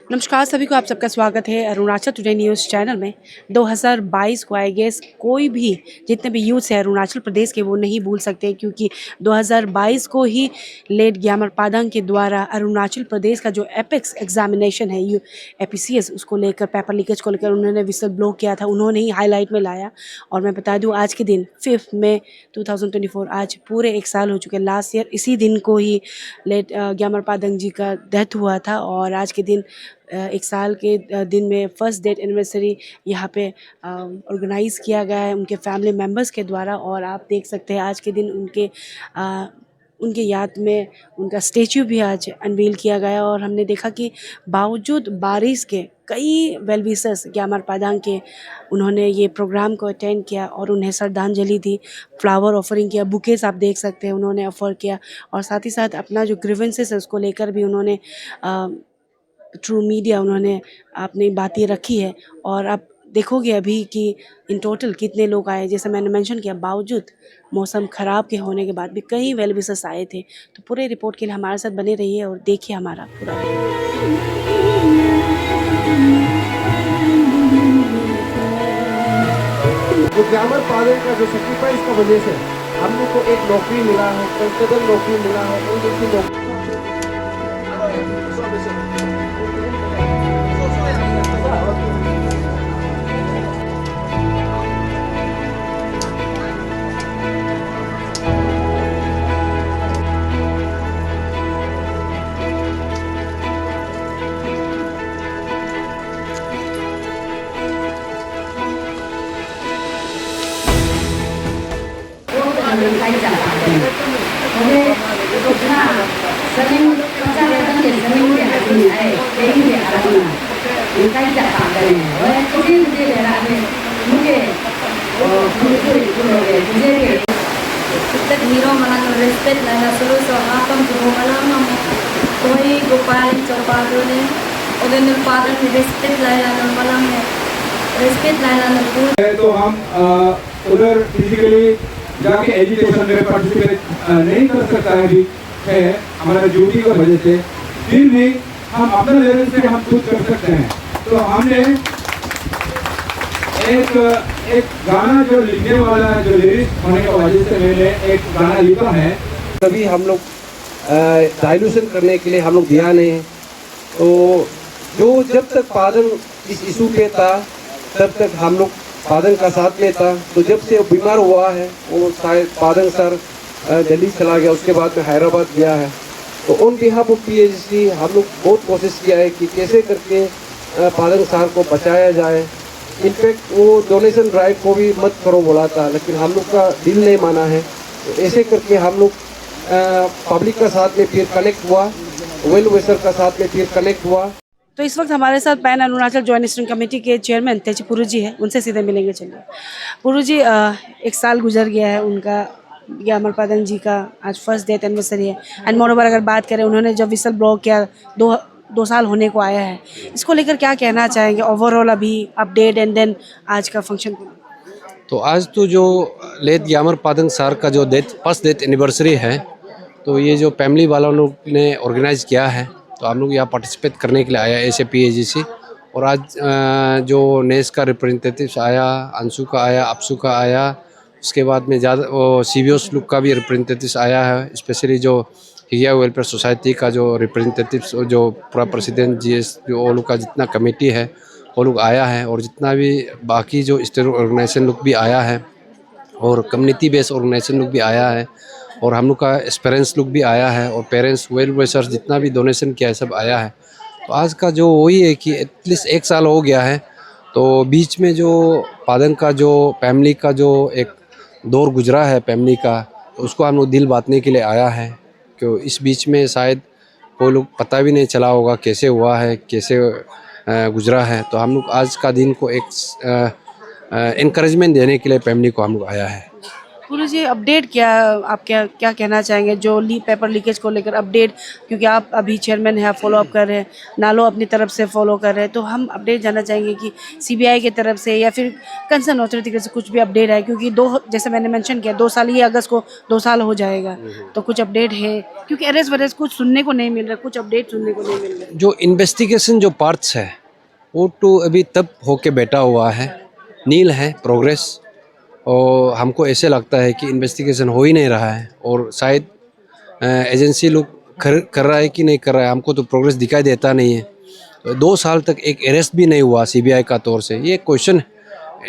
नमस्कार सभी को, आप सबका स्वागत है अरुणाचल टुडे न्यूज़ चैनल में। 2022 को आई गेस कोई भी जितने भी यूथ्स हैं अरुणाचल प्रदेश के वो नहीं भूल सकते, क्योंकि 2022 को ही लेट ग्यामर पादंग के द्वारा अरुणाचल प्रदेश का जो एपेक्स एग्जामिनेशन है एपीसीएस उसको लेकर, पेपर लीकेज को लेकर उन्होंने विसल ब्लो किया था, उन्होंने ही हाईलाइट में लाया। और मैं बता दूँ आज के दिन 5 मई 2024 आज पूरे 1 साल हो चुके हैं। लास्ट ईयर इसी दिन को ही लेट ग्यामर पादंग जी का डेथ हुआ था और आज के दिन 1 साल के दिन में फर्स्ट डेथ एनिवर्सरी यहाँ पे ऑर्गेनाइज़ किया गया है उनके फैमिली मेम्बर्स के द्वारा। और आप देख सकते हैं आज के दिन उनके याद में उनका स्टेचू भी आज अनवील किया गया। और हमने देखा कि बावजूद बारिश के कई वेल विशर्स ग्यामर पादंग के उन्होंने ये प्रोग्राम को अटेंड किया और उन्हें श्रद्धांजलि दी, फ्लावर ऑफरिंग किया, बुकेस आप देख सकते हैं उन्होंने ऑफर किया। और साथ ही साथ अपना जो ग्रीवेंसेस है उसको लेकर भी उन्होंने थ्रू मीडिया उन्होंने अपनी बातें रखी है। और आप देखोगे अभी कि इन टोटल कितने लोग आए, जैसे मैंने मेंशन किया, बावजूद मौसम ख़राब के होने के बाद भी कई वेल विशर्स आए थे। तो पूरे रिपोर्ट के लिए हमारे साथ बने रहिए और देखिए हमारा पूरा। जो ग्यामर पादंग का जो सेक्रीफाइस का वजह से हम लोग को एक नौकरी मिला है, कंस्टेबल नौकरी मिला है, उन जैसी नौकरी। Hero manang respect na nasuro so akam tumo manang koi gopal chopado ne oden nur padan respect la manang respect la तो हम उधर फिजिकली जाके एजुकेशन में पार्टिसिपेट नहीं कर सकता है अभी है हमारा ड्यूटी की वजह से, फिर भी हम अपने लेवल से हम खुद कर सकते हैं। तो हमने एक गाना जो लिखने वाला है, जो लिरिक्स होने की वजह से मैंने एक गाना लिखा है। तभी हम लोग डाइल्यूशन करने के लिए हम लोग दिया नहीं। तो जो जब तक पादंग इस इशू पे था तब तक हम लोग पादंग का साथ में था। तो जब से बीमार हुआ है वो शायद पादंग सर दिल्ली चला गया, उसके बाद में हैदराबाद गया है। तो ऑन बिहाफ ऑफ पीएचडी हम लोग बहुत कोशिश किया है कि कैसे करके पादंग सर को बचाया जाए। इनफैक्ट वो डोनेशन ड्राइव को भी मत करो बोला था, लेकिन हम लोग का दिल नहीं माना है। तो ऐसे करके हम लोग पब्लिक का साथ में फिर कनेक्ट हुआ, वेल विशर का साथ में फिर कनेक्ट हुआ। तो इस वक्त हमारे साथ pan Arunachal joint steering committee के चेयरमैन तेजी पुरु जी है, उनसे सीधे मिलेंगे। चलिए पुरु जी, 1 साल गुजर गया है उनका, ग्यामर पादंग जी का आज फर्स्ट डेथ एनिवर्सरी है। एंड मोरोवर अगर बात करें, उन्होंने जब विसल ब्लो किया 2 साल होने को आया है, इसको लेकर क्या कहना चाहेंगे ओवरऑल अभी अपडेट एंड देन आज का फंक्शन? तो आज तो जो लेट ग्यामर पादंग सर का जो फर्स्ट डेथ एनिवर्सरी है, तो ये जो फैमिली वालों लोग ने ऑर्गेनाइज किया है, तो हम लोग यहाँ पार्टिसिपेट करने के लिए आया ऐसे पीएजीसी। और आज जो नेस का रिप्रेजेंटेटिव्स आया, अंशु का आया, अपसू का आया, उसके बाद में ज़्यादा वो सीबीओस लोग का भी रिप्रेजेंटेटिव्स आया है। स्पेशली जो हिया वेलफेयर सोसाइटी का जो रिप्रेजेंटेटिव्स और जो पूरा प्रेसिडेंट जीएस जो वो लोग का जितना कमेटी है वो लोग आया है। और जितना भी बाकी जो स्टेट ऑर्गेनाइजेशन लोग भी आया है और कम्युनिटी बेस्ड ऑर्गेनाइजेशन लोग भी आया है और हम लोग का एक्सपीरियंस लोग भी आया है और पेरेंट्स वेल विशर्स जितना भी डोनेशन किया है सब आया है। तो आज का जो वही है कि एटलीस्ट 1 साल हो गया है। तो बीच में जो पादंग का जो फैमिली का जो एक दौर गुजरा है फैमिली का, तो उसको हम लोग दिल बांटने के लिए आया है। क्यों इस बीच में शायद कोई लोग पता भी नहीं चला होगा कैसे हुआ है, कैसे गुजरा है। तो हम लोग आज का दिन को एक एनकरेजमेंट देने के लिए फैमिली को हम लोग आया है। पूरी जी अपडेट क्या, आप क्या क्या कहना चाहेंगे जो पेपर लीकेज को लेकर अपडेट, क्योंकि आप अभी चेयरमैन हैं, आप फॉलो अप कर रहे हैं, नालो अपनी तरफ से फॉलो कर रहे हैं, तो हम अपडेट जानना चाहेंगे कि सीबीआई की तरफ से या फिर कंसर्न अथॉरिटी की तरफ से कुछ भी अपडेट है, क्योंकि जैसे मैंने मेंशन किया 2 साल, ये अगस्त को 2 साल हो जाएगा, तो कुछ अपडेट है क्योंकि अरेस्ट वरेस्ट कुछ सुनने को नहीं मिल रहा, कुछ अपडेट सुनने को नहीं मिल रहा। जो इन्वेस्टिगेशन जो पार्ट्स है वो तो अभी तब होके बैठा हुआ है, नील है प्रोग्रेस, और हमको ऐसे लगता है कि इन्वेस्टिगेशन हो ही नहीं रहा है, और शायद एजेंसी लोग कर रहा है कि नहीं कर रहा है, हमको तो प्रोग्रेस दिखाई देता नहीं है। तो 2 साल तक एक अरेस्ट भी नहीं हुआ सीबीआई का तौर से, ये क्वेश्चन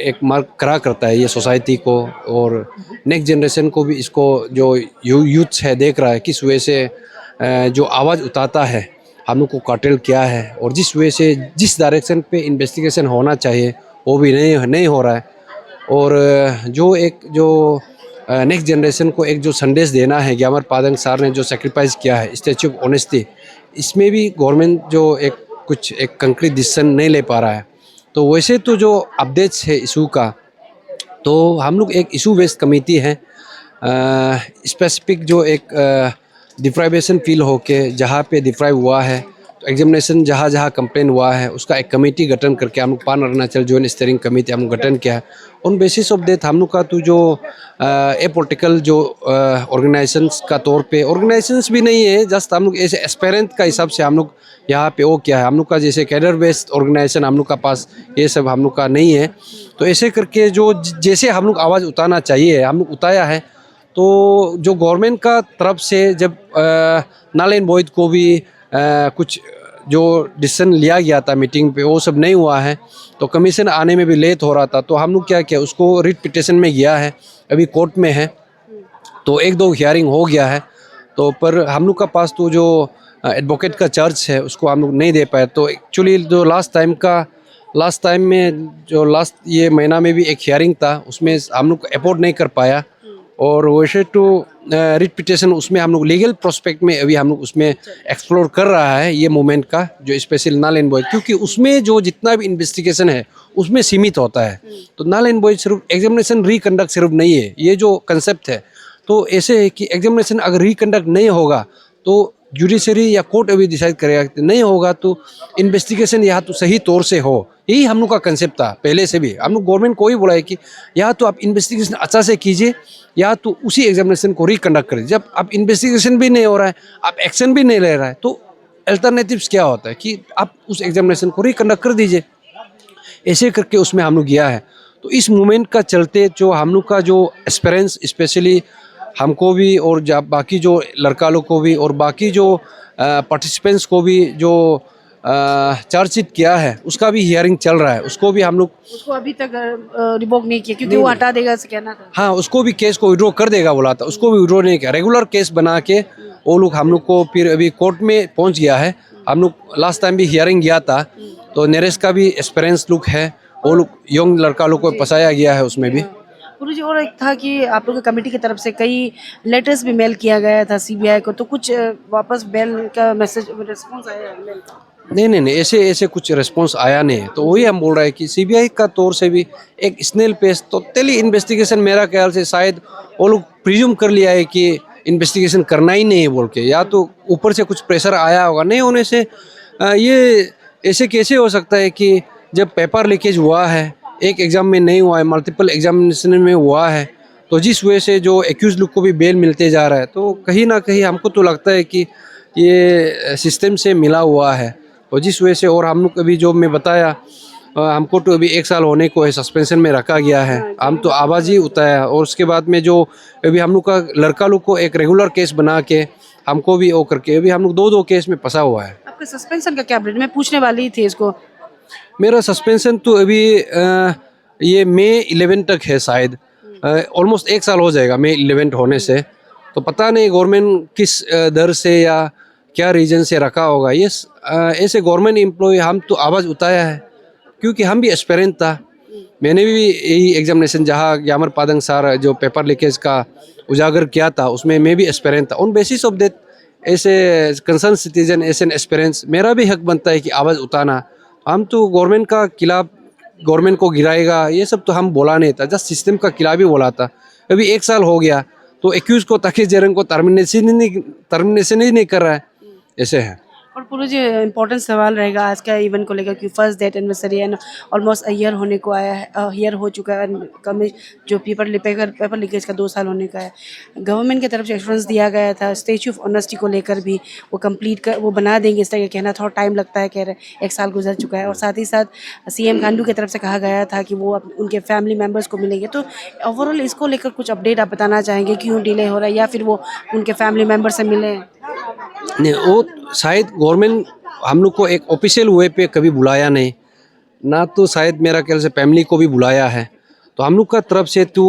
एक मार्क करा करता है ये सोसाइटी को, और नेक्स्ट जनरेशन को भी इसको, जो यूथ है देख रहा है किस वजह से जो आवाज़ उठाता है हम लोग को कार्टेल क्या है, और जिस वजह से जिस डायरेक्शन पे इन्वेस्टिगेशन होना चाहिए वो भी नहीं हो रहा है। और जो नेक्स्ट जनरेशन को एक जो संदेश देना है, ग्यामर पादंग सार ने जो सेक्रीफाइस किया है स्टैच्यू ऑफ ऑनेस्टी, इसमें भी गवर्नमेंट जो एक कंक्रीट डिसीजन नहीं ले पा रहा है। तो वैसे तो जो अपडेट्स है इशू का, तो हम लोग एक इशू बेस्ड कमेटी है, स्पेसिफिक जो एक डिप्राइवेशन फील होके जहाँ पे डिप्राइव हुआ है, तो एग्जामिनेशन जहाँ जहाँ कंप्लेन हुआ है उसका एक कमेटी गठन करके हम लोग पान अरुणाचल जॉइंट स्टीयरिंग कमेटी हम लोग गठन किया है। उन बेसिस ऑफ डेट हम लोग का तो जो ए पॉलिटिकल जो ऑर्गेनाइजेशंस का तौर पे, ऑर्गेनाइजेशंस भी नहीं है, जस्ट हम लोग ऐसे एस्पेरेंट का हिसाब से हम लोग यहाँ पे वो क्या है, हम लोग का जैसे कैडर बेस्ड ऑर्गेनाइजेशन हम लोग का पास ये सब हम लोग का नहीं है। तो ऐसे करके जो जैसे हम लोग आवाज़ उठाना चाहिए हम लोग उठाया है। तो जो गवर्नमेंट का तरफ से जब नारायण बोइड को भी कुछ जो डिसीजन लिया गया था मीटिंग पे वो सब नहीं हुआ है, तो कमीशन आने में भी लेट हो रहा था, तो हम लोग क्या किया, उसको रिट पिटिशन में गया है, अभी कोर्ट में है, तो 1-2 हियरिंग हो गया है। तो पर हम लोग का पास तो जो एडवोकेट का चार्ज है उसको हम लोग नहीं दे पाए। तो एक्चुअली जो लास्ट टाइम में जो लास्ट ये महीना में भी एक हियरिंग था, उसमें हम लोग अफोर्ड नहीं कर पाया, और वैसे तो रिट पिटिशन उसमें हम लोग लीगल प्रोस्पेक्ट में अभी हम लोग उसमें एक्सप्लोर कर रहा है ये मोमेंट का, जो स्पेशल नारायण बोइड, क्योंकि उसमें जो जितना भी इन्वेस्टिगेशन है उसमें सीमित होता है। तो नारायण बोइड सिर्फ एग्जामिनेशन रिकंडक्ट सिर्फ नहीं है, ये जो कंसेप्ट है, तो ऐसे है कि एग्जामिनेशन अगर रिकंडक्ट नहीं होगा तो जुडिशरी या कोर्ट अभी डिसाइड करेगा, नहीं होगा तो इन्वेस्टिगेशन यहाँ तो सही तौर से हो, यही हम लोग का कंसेप्ट था पहले से भी। हम लोग गवर्नमेंट को ही बोला है कि या तो आप इन्वेस्टिगेशन अच्छा से कीजिए या तो उसी एग्जामिनेशन को रिकंडक्ट करिए। जब आप इन्वेस्टिगेशन भी नहीं हो रहा है, आप एक्शन भी नहीं ले रहा है, तो अल्टरनेटिव्स क्या होता है कि आप उस एग्जामिनेशन को रिकंडक्ट कर दीजिए। ऐसे करके उसमें हम लोग गया है। तो इस मूवमेंट का चलते जो हम लोग का जो एक्सपीरियंस, स्पेशली हमको भी और बाकी जो लड़का लोग को भी और बाकी जो पार्टिसिपेंट्स को भी जो चार्जशीट किया है उसका भी हियरिंग चल रहा है, उसको भी हम लोग, उसको अभी तक रिवोक नहीं किया क्योंकि वो हटा देगा ऐसे कहना था। हाँ, उसको भी केस को विड्रॉ कर देगा बोला था, उसको भी विड्रॉ नहीं किया, रेगुलर केस बना के वो लोग हम लोग को फिर अभी कोर्ट में पहुंच गया है। हम लोग लास्ट टाइम भी हियरिंग गया था, तो नरेश का भी एक्सपीरियंस लुक है, वो लोग यंग लड़का लोग को फंसाया गया है उसमें भी। गुरु जी, और एक था कि आप लोग की कमेटी की तरफ से कई लेटर्स भी मेल किया गया था सीबीआई को, तो कुछ वापस मेल का मैसेज रिस्पॉन्स आया है मेल का? नहीं, ऐसे कुछ रिस्पॉन्स आया नहीं है। तो वही हम बोल रहे हैं कि सीबीआई का तौर से भी एक स्नेल पेस टोटली इन्वेस्टिगेशन, मेरा ख्याल से शायद वो लोग प्रिज्यूम कर लिया है कि इन्वेस्टिगेशन करना ही नहीं है बोल के, या तो ऊपर से कुछ प्रेशर आया होगा। नहीं होने से ये ऐसे कैसे हो सकता है कि जब पेपर लीकेज हुआ है, एक एग्ज़ाम में नहीं हुआ है, मल्टीपल एग्जामिनेशन में हुआ है, तो जिस वजह से जो एक्यूज लोग को भी बेल मिलते जा रहा है, तो कहीं ना कहीं हमको तो लगता है कि ये सिस्टम से मिला हुआ है। और जिस वजह से, और हम लोग अभी जो मैं बताया, हमको तो अभी 1 साल होने को है, सस्पेंशन में रखा गया है, हम तो आवाज़ ही उठाया। और उसके बाद में जो अभी हम लोग का लड़का लोग को एक रेगुलर केस बना के हमको भी वो करके अभी हम लोग 2 केस में फंसा हुआ है। आपके सस्पेंशन का क्या अपडेट? मैं पूछने वाली थी इसको। मेरा सस्पेंशन तो अभी ये मई 11 तक है शायद, ऑलमोस्ट 1 साल हो जाएगा मई 11 होने से। तो पता नहीं गवर्नमेंट किस दर से या क्या रीजन से रखा होगा। ये ऐसे गवर्नमेंट एम्प्लॉय हम तो आवाज़ उठाया है, क्योंकि हम भी एस्पेरेंट था। मैंने भी यही एग्जामिनेशन जहाँ ग्यामर पादंग सार जो पेपर लीकेज का उजागर किया था उसमें मैं भी एस्पेरेंट था। ऑन बेसिस ऑफ दैट ऐसे कंसर्न सिटीजन, ऐसे एक्सपीरियंस, मेरा भी हक बनता है कि आवाज़ उठाना। हम तो गवर्नमेंट का खिलाफ, गवर्नमेंट को गिराएगा ये सब तो हम बोला नहीं था, जस्ट सिस्टम का खिलाफ ही बोला था। अभी 1 साल हो गया तो एक्यूज को ताकि जरंग को टर्मिनेशन ही नहीं कर रहा है, ऐसे है। और पूरा जो इम्पोर्टेंट सवाल रहेगा आज का इवेंट को लेकर कि first date anniversary and almost year होने को आया है, ईयर हो चुका है, कम जो पेपर लीकेज का 2 साल होने का है। गवर्नमेंट की तरफ से एश्योरेंस दिया गया था स्टैच्यू ऑफ ऑनेस्टी को लेकर भी, वो कंप्लीट कर वो बना देंगे, इस तरह का कहना, थोड़ा टाइम लगता है कह रहे, 1 साल गुजर चुका है। और साथ ही साथ सीएम खांडू की तरफ से कहा गया था कि वो उनके फैमिली मेम्बर्स को मिलेंगे। तो ओवरऑल इसको लेकर कुछ अपडेट आप बताना चाहेंगे, क्यों डिले हो रहा है, या फिर वो उनके फैमिली मेम्बर से मिले? नहीं, वो शायद गवर्नमेंट हम लोग को एक ऑफिशियल वे पे कभी बुलाया नहीं, ना तो शायद मेरा ख्याल से फैमिली को भी बुलाया है। तो हम लोग का तरफ से तो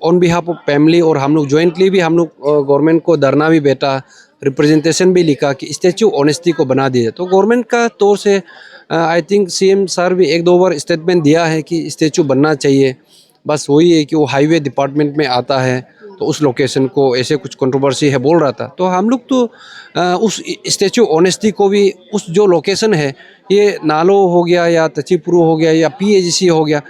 ऑन बिहाफ ऑफ फैमिली और हम लोग जॉइंटली भी हम लोग गवर्नमेंट को धरना भी बैठा, रिप्रेजेंटेशन भी लिखा कि स्टैच्यू ऑनेस्टी को बना दिया। तो गवर्नमेंट का तौर से आई थिंक सीएम सर भी 1-2 बार स्टेटमेंट दिया है कि स्टैच्यू बनना चाहिए। बस वही है कि वो हाईवे डिपार्टमेंट में आता है, तो उस लोकेशन को ऐसे कुछ कंट्रोवर्सी है बोल रहा था। तो हम लोग तो उस स्टैच्यू ऑनेस्टी को भी उस जो लोकेशन है, ये नालो हो गया या तचीपुरु हो गया या PAGC हो गया,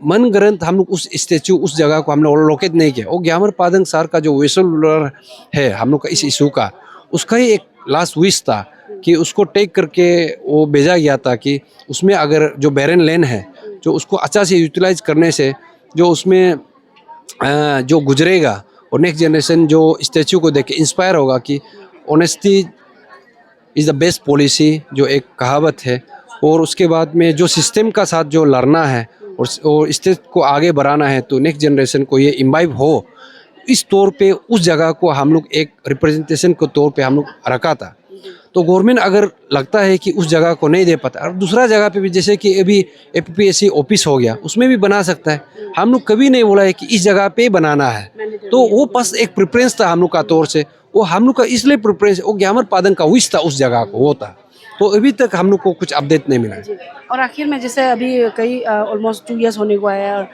मन ग्रंथ हम लोग उस स्टैच्यू उस जगह को हमने लोकेट नहीं किया। वो ग्यामर पादंग सर का जो विसल है हम लोग का इस इशू का, उसका ही एक लास्ट विश था कि उसको टेक करके वो भेजा गया था कि उसमें अगर जो बैरन लैंड है जो उसको अच्छा से यूटिलाइज करने से जो उसमें जो गुजरेगा और नेक्स्ट जनरेशन जो स्टैच्यू को देख के इंस्पायर होगा कि honesty is the best policy, जो एक कहावत है। और उसके बाद में जो सिस्टम का साथ जो लड़ना है और स्टेट को आगे बढ़ाना है, तो नेक्स्ट जनरेशन को ये इम्बाइब हो, इस तौर पे उस जगह को हम लोग एक रिप्रेजेंटेशन के तौर पे हम लोग रखा था। तो गवर्नमेंट अगर लगता है कि उस जगह को नहीं दे पाता, और दूसरा जगह पे भी जैसे कि अभी APPSC ऑफिस हो गया, उसमें भी बना सकता है। हम लोग कभी नहीं बोला है कि इस जगह पे ही बनाना है, तो वो बस एक प्रेफरेंस था हम लोग का तौर से, वो हम लोग का इसलिए प्रेफरेंस, वो ग्यामर पादंग का विश था उस जगह को, वो था। तो अभी तक हम लोग को कुछ अपडेट नहीं मिला है। और आखिर में जैसे अभी कई ऑलमोस्ट 2 इयर्स होने को आया है,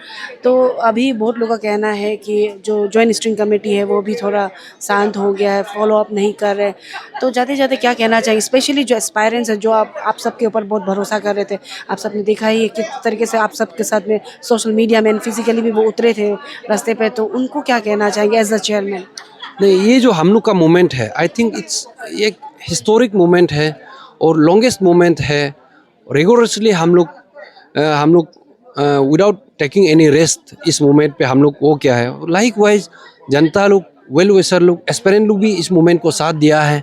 तो अभी बहुत लोगों का कहना है कि जो जॉइंट स्ट्रिंग कमेटी है वो भी थोड़ा शांत हो गया है, फॉलो अप नहीं कर रहे। तो जाते जाते क्या कहना चाहिए, स्पेशली जो एस्पायरेंट्स है, जो आप सबके ऊपर बहुत भरोसा कर रहे थे, आप सबने देखा ही है किस तरीके से आप सबके साथ में सोशल मीडिया में फिजिकली भी वो उतरे थे रास्ते पे, तो उनको क्या कहना चाहेंगे एज अ चेयरमैन? नहीं, ये जो हम लोग का मोमेंट है, आई थिंक इट्स एक हिस्टोरिक मोमेंट है और लॉन्गेस्ट मोमेंट है। रिगोरसली हम लोग विदाउट टेकिंग एनी रेस्ट इस मोमेंट पे हम लोग वो क्या है, लाइक वाइज जनता लोग, वेल विशर लोग, एस्पिरेंट लोग भी इस मोमेंट को साथ दिया है,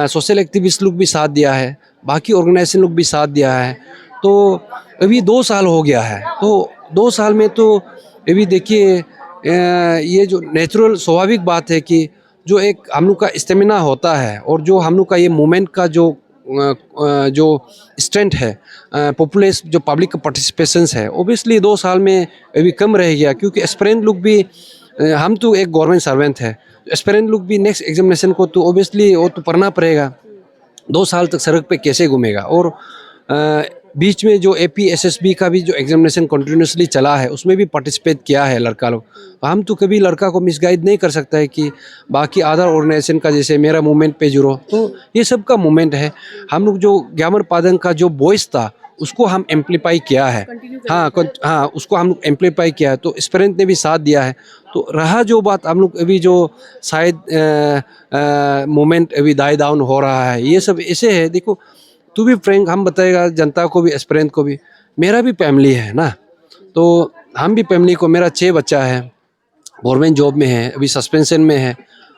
सोशल एक्टिविस्ट लोग भी साथ दिया है, बाकी ऑर्गेनाइजेशन लोग भी साथ दिया है। तो अभी 2 साल हो गया है, तो 2 साल में तो अभी देखिए ये जो नेचुरल स्वाभाविक बात है कि जो एक हम लोग का स्टेमिना होता है और जो हम लोग का ये मोमेंट का जो स्ट्रेंथ है, पॉपुलेशन जो पब्लिक का पार्टिसिपेशंस है, ओबियसली 2 साल में अभी कम रह गया, क्योंकि एस्पिरेंट लोग भी, हम तो एक गवर्नमेंट सर्वेंट है, एस्पिरेंट लोग भी नेक्स्ट एग्जामिनेशन को तो ओबियसली वो तो पढ़ना पड़ेगा। 2 साल तक सड़क पे कैसे घूमेगा? और बीच में जो APSSB का भी जो एग्जामिनेशन कंटिन्यूसली चला है, उसमें भी पार्टिसिपेट किया है लड़का लोग। हम तो कभी लड़का को मिसगाइड नहीं कर सकता है कि बाकी अदर ऑर्गेनाइजेशन का जैसे मेरा मूवमेंट पे जुड़ो, तो ये सब का मूवमेंट है। हम लोग जो ग्यामर पादंग का जो वॉइस था उसको हम एम्पलीफाई किया है, हाँ उसको हम लोग एम्पलीफाई किया है, तो एस्पिरेंट ने भी साथ दिया है। तो रहा जो बात हम लोग अभी जो शायद मोमेंट अभी दाई डाउन हो रहा है, ये सब ऐसे है। देखो, तू भी फ्रैंक हम बताएगा जनता को भी, एस्पिरेंट को भी, मेरा भी फैमिली है ना, तो हम भी फैमिली को, मेरा 6 बच्चा है, गवर्नमेंट जॉब में है, अभी सस्पेंशन में है,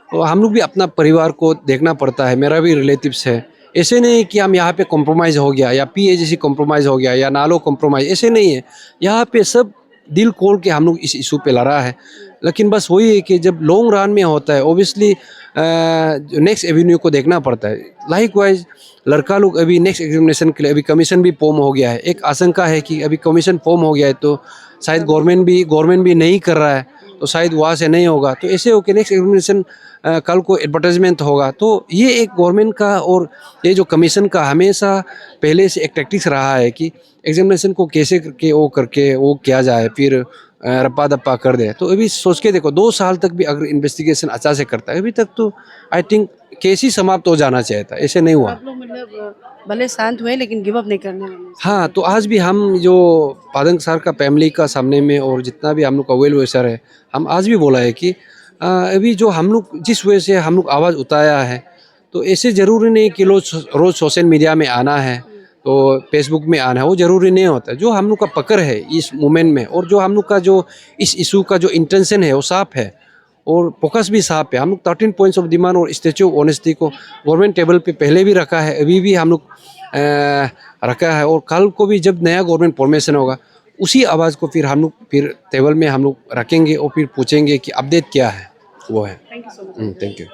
तो हम लोग भी अपना परिवार को देखना पड़ता है। मेरा भी रिलेटिव्स है, ऐसे नहीं कि हम यहाँ पे कॉम्प्रोमाइज़ हो गया या PAGC कॉम्प्रोमाइज़ हो गया या नालो कॉम्प्रोमाइज़, ऐसे नहीं है। यहाँ पे सब दिल खोल के हम लोग इस इशू पे लड़ा है। लेकिन बस वही है कि जब लॉन्ग रन में होता है, ओबियसली नेक्स्ट एवेन्यू को देखना पड़ता है। लाइक वाइज लड़का लोग अभी नेक्स्ट एग्जामिनेशन के लिए अभी कमीशन भी फॉर्म हो गया है। एक आशंका है कि अभी कमीशन फॉर्म हो गया है तो शायद गवर्नमेंट भी नहीं कर रहा है, तो शायद वहाँ से नहीं होगा। तो ऐसे हो कि नेक्स्ट एग्जामिनेशन कल को एडवर्टाइजमेंट होगा। तो ये एक गवर्नमेंट का और ये जो कमीशन का हमेशा पहले से एक टैक्टिक्स रहा है कि एग्जामिनेशन को कैसे करके वो किया जाए, फिर रप्पा दप्पा कर दे। तो अभी सोच के देखो, 2 साल तक भी अगर इन्वेस्टिगेशन अच्छा से करता है, अभी तक तो आई थिंक केस ही समाप्त हो जाना चाहिए था, ऐसे नहीं हुआ। आप लोग मतलब भले शांत हुए लेकिन गिव अप नहीं करने वाले। हाँ, तो आज भी हम जो पादंग सर का फैमिली का सामने में और जितना भी हम लोग का वेल विशर है, हम आज भी बोला है कि अभी जो हम लोग जिस वजह से हम लोग आवाज़ उठाया है, तो ऐसे ज़रूरी नहीं कि रोज़ सोशल मीडिया में आना है, तो फेसबुक में आना है, वो ज़रूरी नहीं होता। जो हम लोग का पकड़ है इस मोमेंट में और जो हम लोग का जो इस इशू का जो इंटेंशन है वो साफ है और फोकस भी साफ है। हम लोग 13 पॉइंट्स ऑफ डिमांड और स्टैच्यू ऑफ ऑनेस्टी को गवर्नमेंट टेबल पे पहले भी रखा है, अभी भी हम लोग रखा है और कल को भी जब नया गवर्नमेंट फॉर्मेशन होगा उसी आवाज़ को फिर हम लोग फिर टेबल में हम लोग रखेंगे और फिर पूछेंगे कि अपडेट क्या है वो है। Thank you so much. Thank you.